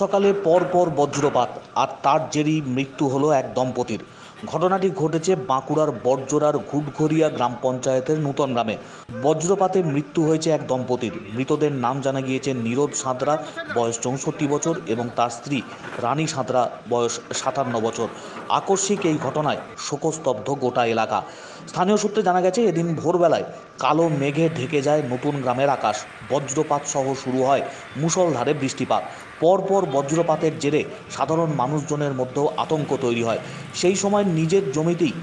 সকালে পরপর বজ্রপাত আর তার জেরেই মৃত্যু হলো এক দম্পতির। ঘটনাটি ঘটেছে বাঁকুড়ার বড়জোড়ার ঘুটঘরিয়া গ্রাম পঞ্চায়েতের নূতন গ্রামে। বজ্রপাতে মৃত্যু হয়েছে এক দম্পতির। মৃতদের নাম জানা গিয়েছে নীরদ সাঁতরা, বয়স 64 বছর, এবং তার স্ত্রী রানী সাঁতরা, বয়স 57 বছর। আকস্মিক এই ঘটনায় শোকস্তব্ধ গোটা এলাকা। স্থানীয় সূত্রে জানা গেছে, এদিন ভোরবেলায় কালো মেঘে ঢেকে যায় নতুন গ্রামের আকাশ। বজ্রপাত সহ শুরু হয় মুষলধারে বৃষ্টিপাত। পরপর বজ্রপাতের জেরে সাধারণ মানুষজনের মধ্যেও আতঙ্ক তৈরি হয়। সেই সময় নিজের জমিতেই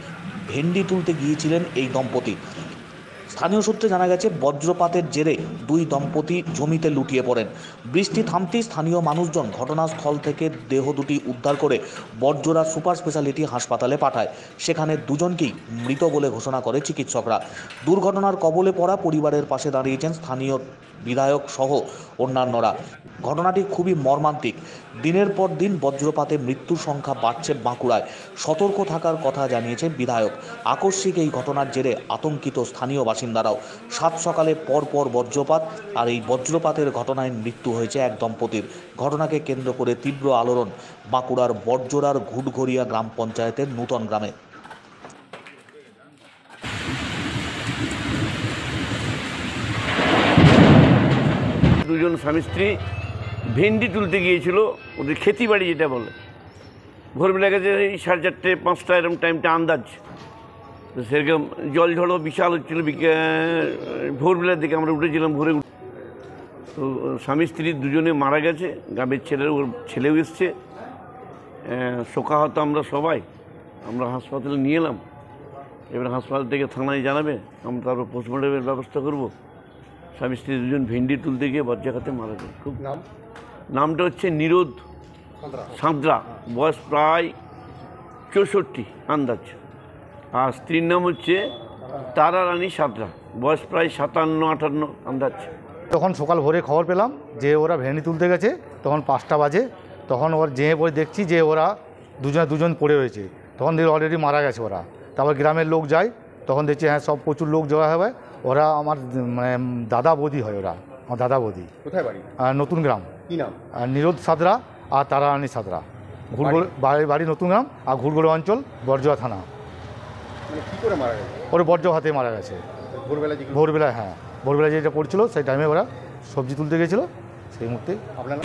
ভেন্ডি তুলতে গিয়েছিলেন এই দম্পতি। স্থানীয় সূত্রে জানা গেছে, বজ্রপাতের জেরে দুই দম্পতি জমিতে লুটিয়ে পড়েন। বৃষ্টি থামতেই স্থানীয় মানুষজন ঘটনাস্থল থেকে দেহ দুটি উদ্ধার করে বড়জোড়া সুপার স্পেশালিটি হাসপাতালে পাঠায়। সেখানে দুজনকেই মৃত বলে ঘোষণা করে চিকিৎসকরা। দুর্ঘটনার কবলে পড়া পরিবারের পাশে দাঁড়িয়েছেন স্থানীয় বিধায়ক সহ অন্যান্যরা। ঘটনাটি খুবই মর্মান্তিক। দিনের পর দিন বজ্রপাতে মৃত্যুর সংখ্যা বাড়ছে বাঁকুড়ায়। সতর্ক থাকার কথা জানিয়েছে বিধায়ক। আকস্মিক এই ঘটনার জেরে আতঙ্কিত স্থানীয় বাসিন্দারাও। সাত সকালে পরপর বজ্রপাত, আর এই বজ্রপাতের ঘটনায় মৃত্যু হয়েছে এক দম্পতির। ঘটনাকে কেন্দ্র করে তীব্র আলোড়ন বাঁকুড়ার বড়জোড়ার ঘুটঘরিয়া গ্রাম পঞ্চায়েতের নূতন গ্রামে। দুজন স্বামী স্ত্রী ভেন্ডি তুলতে গিয়েছিল, ওদের খেতি বাড়ি যেটা বলে। ভোরবেলা গেছে এই 4:30 5টা এরকম টাইমটা আন্দাজ। তো সেরকম জল ঝড়ও বিশাল হচ্ছিল। ভোরবেলার দিকে আমরা উঠেছিলাম ভোরে। তো স্বামী স্ত্রী দুজনে মারা গেছে। গ্রামের ওর ছেলেও এসছে। শোকাহত আমরা সবাই। আমরা হাসপাতালে নিয়ে এলাম। এবার হাসপাতাল থেকে থানায় জানাবে, আমরা তারপর পোস্টমর্টমের ব্যবস্থা করব। স্বামী স্ত্রী দুজন ভেন্ডি তুলতে গিয়ে বজ্রাঘাতে মারা যায়। খুব নামটা হচ্ছে নীরদ সাঁতরা, বয়স প্রায় 64 আন্দাজ। আর স্ত্রীর নাম হচ্ছে তারা রানী সাঁতরা, বয়স প্রায় 57-58 আন্দাজ। তখন সকাল ভোরে খবর পেলাম যে ওরা ভেন্ডি তুলতে গেছে। তখন 5টা বাজে। তখন ওর যেয়ে পরে দেখছি যে ওরা দুজন পড়ে রয়েছে। তখন দেখি অলরেডি মারা গেছে ওরা। তারপর গ্রামের লোক যায়, তখন দেখছি হ্যাঁ সব প্রচুর লোক জড়া হবে। ওরা আমার মানে দাদা বৌদি হয়। ওরা আমার দাদা বৌদি। কোথায় বাড়ি? নতুন গ্রাম। কী নাম? নীরদ সাঁতরা আর তারা রানী সাঁতরা। বাড়ি নতুন গ্রাম আর ঘুরগোড়া অঞ্চল, বড়জোড়া থানা। কী করে মারা গেছে? ওর বজ্র হাতে মারা গেছে ভোরবেলায়। হ্যাঁ, ভোরবেলায় যেটা পড়ছিল সেই টাইমে ওরা সবজি তুলতে গেছিল, সেই মুহূর্তে। আপনার